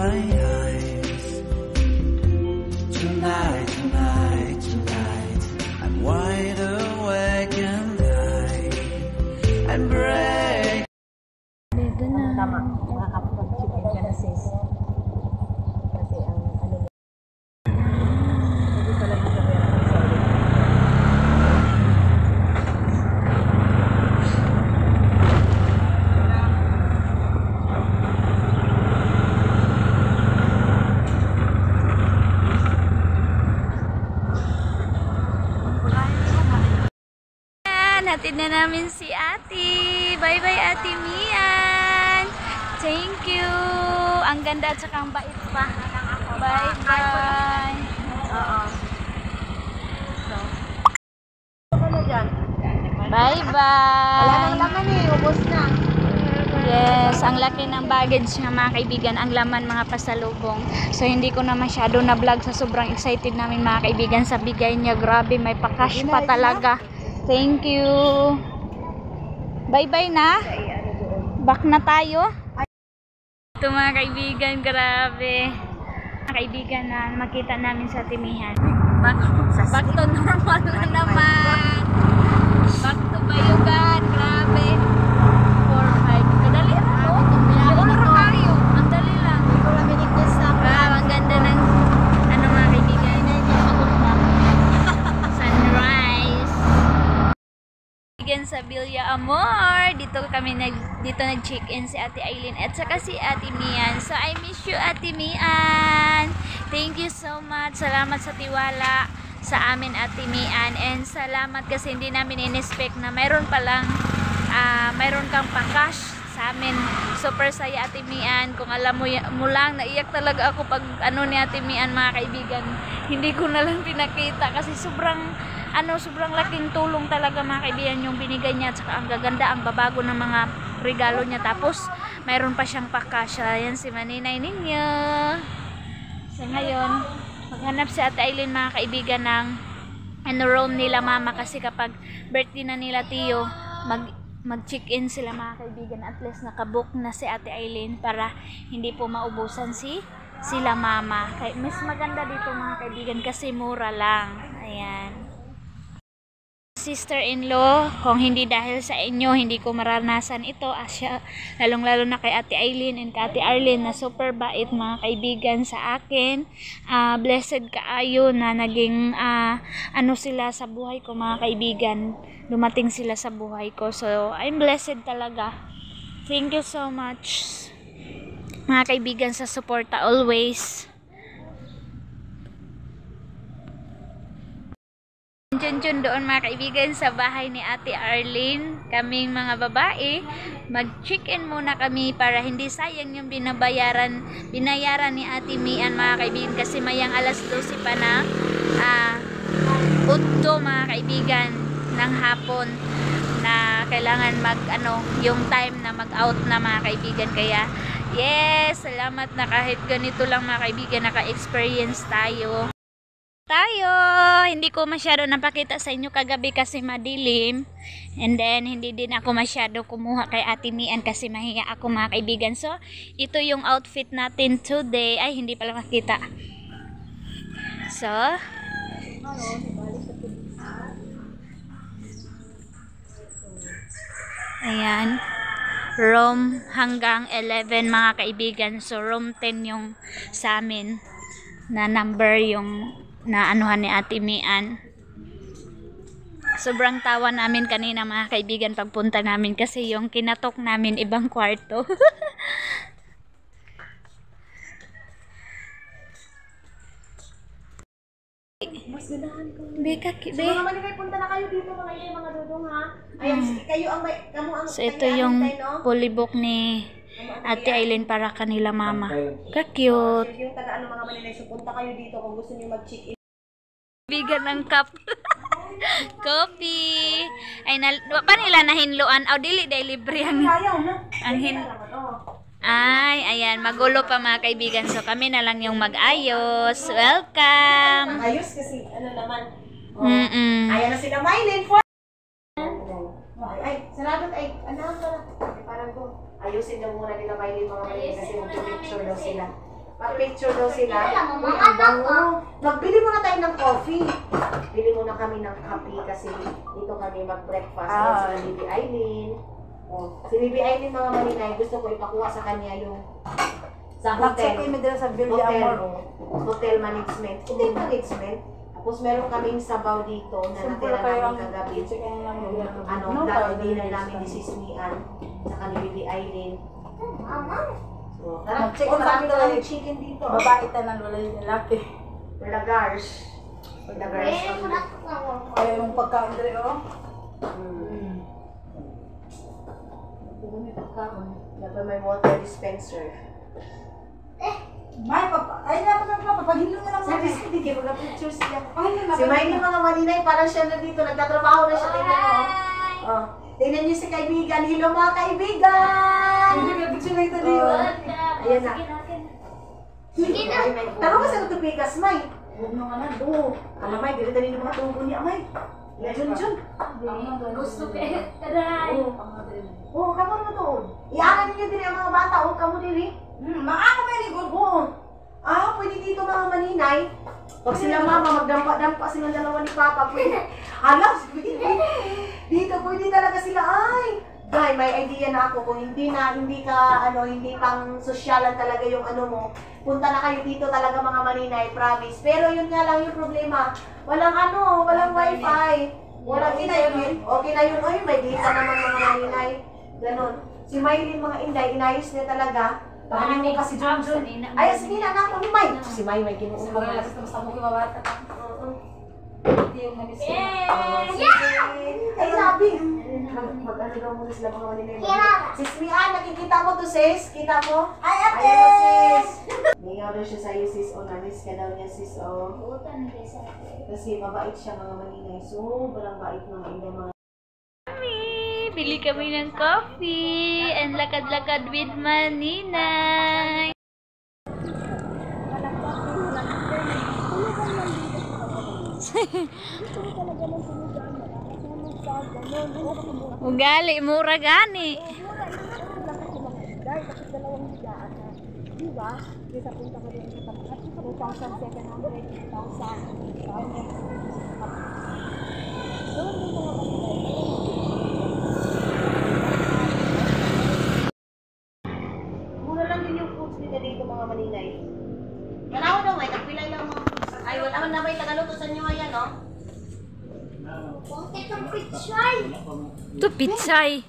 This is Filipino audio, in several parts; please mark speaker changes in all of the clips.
Speaker 1: my eyes. Tonight, tonight, tonight, I'm wide awake and break.
Speaker 2: Dito na.
Speaker 3: Tama, makakapag-chicken ka na sis. Kasi ang ano niya. Hindi pala magkabera ng sorry.
Speaker 2: Hatid na namin si Ate. Bye-bye, Ate Mian. Thank you. Ang ganda at saka ang bait pa. Bye-bye. Oo.
Speaker 3: Ano dyan?
Speaker 2: Bye-bye.
Speaker 3: Wala nang laman eh, ubos na.
Speaker 2: Yes, ang laki ng baggage nga mga kaibigan, ang laman mga pasalubong. So hindi ko na masyado na vlog sa sobrang excited namin mga kaibigan sa bigay niya. Grabe, may pa-cash pa talaga. Thank you. Bye-bye na. Back na tayo. Ito mga kaibigan, grabe. Mga kaibigan na makita namin sa Timihan. Back to normal na naman. Back to Bayugan. Grabe. 4-5. Kadali na to. Ang dali lang. Ang ganda ng ano mga kaibigan. Sunrise. Sa Villa Amor. Dito nag-check-in si Ate Aileen at saka si Ate Mian. So I miss you, Ate Mian. Thank you so much. Salamat sa tiwala sa amin, Ate Mian. And salamat kasi hindi namin in-expect na mayroon kang pa-cash sa amin. Super saya, Ate Mian. Kung alam mo lang, naiyak talaga ako pag ano ni Ate Mian mga kaibigan. Hindi ko na lang pinakita kasi sobrang laking tulong talaga mga kaibigan yung binigay niya at saka ang gaganda, ang babago ng mga regalo niya. Tapos mayroon pa siyang pakasya. Yan si Maninay ninyo. So ngayon maghanap si Ate Aileen mga kaibigan ng room nila mama kasi kapag birthday na nila Tiyo mag-check-in sila mga kaibigan. At least nakabook na si Ate Aileen para hindi po maubusan sila mama. Mas maganda dito mga kaibigan kasi mura lang. Ayan. Sister-in-law, kung hindi dahil sa inyo, hindi ko maranasan ito. Lalong-lalo na kay Ate Aileen and kay Ate Arlene na super bait mga kaibigan sa akin. Blessed kaayo na naging sila sa buhay ko mga kaibigan. Dumating sila sa buhay ko. So, I'm blessed talaga. Thank you so much mga kaibigan sa suporta always. Diyan doon mga kaibigan sa bahay ni Ate Arlene, kaming mga babae, mag-check-in muna kami para hindi sayang yung binayaran ni Ate Mian mga kaibigan kasi mayang alas 12 pa na utto mga kaibigan ng hapon na kailangan yung time na mag-out na mga kaibigan. Kaya yes, salamat na kahit ganito lang mga kaibigan naka-experience tayo. Hindi ko masyado napakita sa inyo kagabi kasi madilim, and then hindi din ako masyado kumuha kay Ate Mian kasi mahiya ako mga kaibigan. So ito yung outfit natin today. Ay, hindi pala makita. So ayan, room hanggang 11 mga kaibigan. So room 10 yung sa amin na number yung na anuhan ni Ate Mian. Sobrang tawa namin kanina mga kaibigan pagpunta namin kasi yung kinatok namin ibang kwarto.
Speaker 3: Mas ganahan ko.
Speaker 2: Be.
Speaker 3: Mga manigay, punta na kayo dito mga dudong ha. Ayun, kayo ang
Speaker 2: so ito yung polybok ni Ate Aileen para kanila mama. Ka-cute.
Speaker 3: Yung taga mga manigay, so punta kayo dito kung gusto niyo mag-check-in.
Speaker 2: Bigan ng cup. Coffee. Ay, pa nila nahinluan. O, dili libre ang Ay, ayan. Magulo pa mga kaibigan. So, kami na lang yung mag-ayos. Welcome.
Speaker 3: Ayos kasi, naman.
Speaker 2: Ayan
Speaker 3: na sila, Mylene. Ay, salamat. Ay, parang ko. Ayusin daw muna nila Mylene mga Mylene kasi mag-picture daw sila. Pa-picture daw sila. Uy, ang bango. Magbili muna tayo ng coffee. Bili muna kami ng kape kasi dito kami mag-breakfast. Si Bibi Aileen. Oh, si Bibi Aileen mga maninay, gusto ko ipakuha sa kanya yung sa hotel. Hotel management. Hotel management. Tapos meron kaming sabaw dito na natira namin kagabi. Dinner namin ni Sis Mian sa ni Bibi Aileen. So, check marami na lang chicken dito.
Speaker 4: Babae tanan, wala yung lalaki.
Speaker 3: Lagars.
Speaker 4: Kaya yung pagkain dali, oh.
Speaker 3: May pagkaon. Dapat may water dispenser.
Speaker 4: May, ay naman papagilo na lang
Speaker 3: Sabi
Speaker 4: namin.
Speaker 3: sa hindi, mag-picture siya. Si Miley mga maninay, parang siya na dito. Nagtatrabaho na siya. Tingnan mo. Oh. Tingnan niyo si kaibigan. Hello mga kaibigan!
Speaker 4: Picture na ito dito.
Speaker 3: Ayan na.
Speaker 2: Sige na.
Speaker 3: Taro ka sa tupikas, May.
Speaker 4: Huwag mo nga na.
Speaker 3: Oo. Alam, May, dito tayo yung mga tubo niya, May. Jun.
Speaker 2: Gusto kayo. Taray.
Speaker 3: Oo, kamo na to. Iangan ninyo din ang mga bata. Oo, kamo din eh.
Speaker 4: Maako may ligod.
Speaker 3: Oo. Pwede dito mga maninay. Pag sila mama, magdampa-dampa silang dalawa ni Papa. Pwede. Alam, dito pwede talaga sila. Ay, Guy, may idea na ako. Kung hindi pang sosyalan talaga yung ano mo, punta na kayo dito talaga mga maninay, promise. Pero yun nga lang yung problema. Walang wifi. Walang internet. Okay na yun. Ay, may data naman mga maninay. Ganon. Si Maylin mga inday, inayos niya talaga. Paano mo kasi John? Ay, sige na ako ni May. Si May ginuulo.
Speaker 4: Basta mo kimabata. Hindi yung manis.
Speaker 3: Ay, sabi. Mag-ano daw muna sila mga maninay. Sis Mian, nakikita mo to sis? Kita mo?
Speaker 4: Ay, ate!
Speaker 3: Ayan mo sis. Ngayon daw siya sa'yo sis. O, nanis ka daw niya sis. O. Kasi mabait siya mga maninay. Sobrang bait mga inday mga.
Speaker 2: Bili kami ng coffee and lakad-lakad with Maninay. Ugali, mura gani.
Speaker 3: Mura lang din yung foods nila dito mga maninay. Wala daw may nagpilay lang mga foods. Ay, wala man na may tagaluto sa inyo ayan, no?
Speaker 2: Ito, pitsay.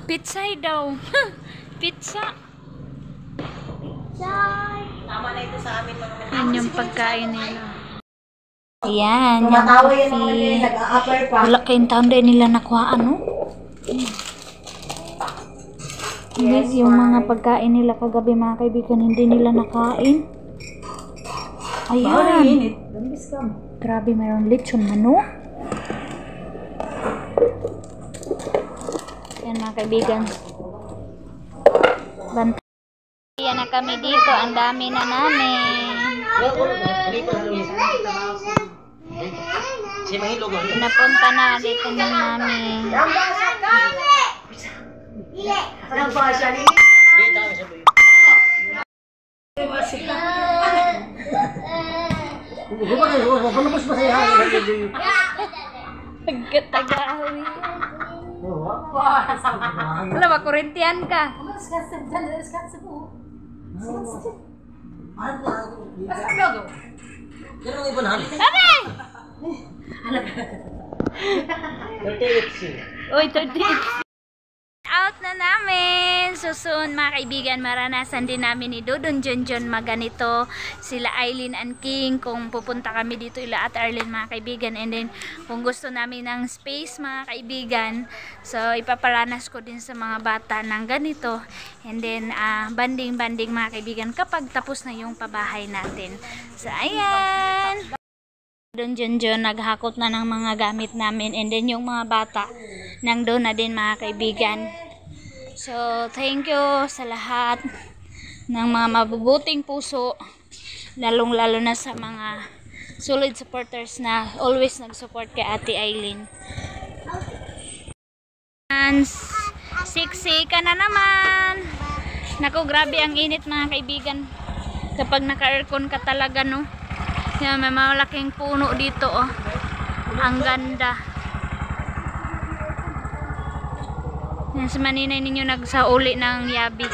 Speaker 2: Pitsay daw. Pizza.
Speaker 3: Tama na ito sa amin mga maninay.
Speaker 2: Yan yung pagkain nila. Ayan, yung
Speaker 3: Tumatawa yan mga maninay,
Speaker 2: coffee.
Speaker 3: nag-a-upper pa.
Speaker 2: Wala kayong taon din nila nakuha, ano? Yes, yung mga pagkain nila kagabi mga kaibigan, hindi nila nakain. Ayan. Grabe, mayroon lechon manok. Ayan mga kaibigan. Ayan na kami dito. Ang dami na namin. Pinapunta na dito na namin.
Speaker 3: Nagbasa ni
Speaker 2: Pagkatagawi. Wala ba, kurentiyan ka? Aray! Uy, 38. Out na namin! So soon mga kaibigan, maranasan din namin ni Dodon Junjun maganito sila Aileen and King kung pupunta kami dito ila at Arlene mga kaibigan, and then kung gusto namin ng space mga kaibigan, so ipaparanas ko din sa mga bata ng ganito, and then banding mga kaibigan kapag tapos na yung pabahay natin. So ayan! Dodon Junjun naghakot na ng mga gamit namin, and then yung mga bata nandun na din mga kaibigan. So, thank you sa lahat ng mga mabubuting puso, lalong-lalo na sa mga solid supporters na always nag-support kay Ate Aileen. And siksika na naman. Naku, grabe ang init mga kaibigan. Kapag naka-aircon ka talaga, no? Yan, may malaking puno dito, oh. Ang ganda. Yan, si Maninay ninyo nagsauli ng yabi.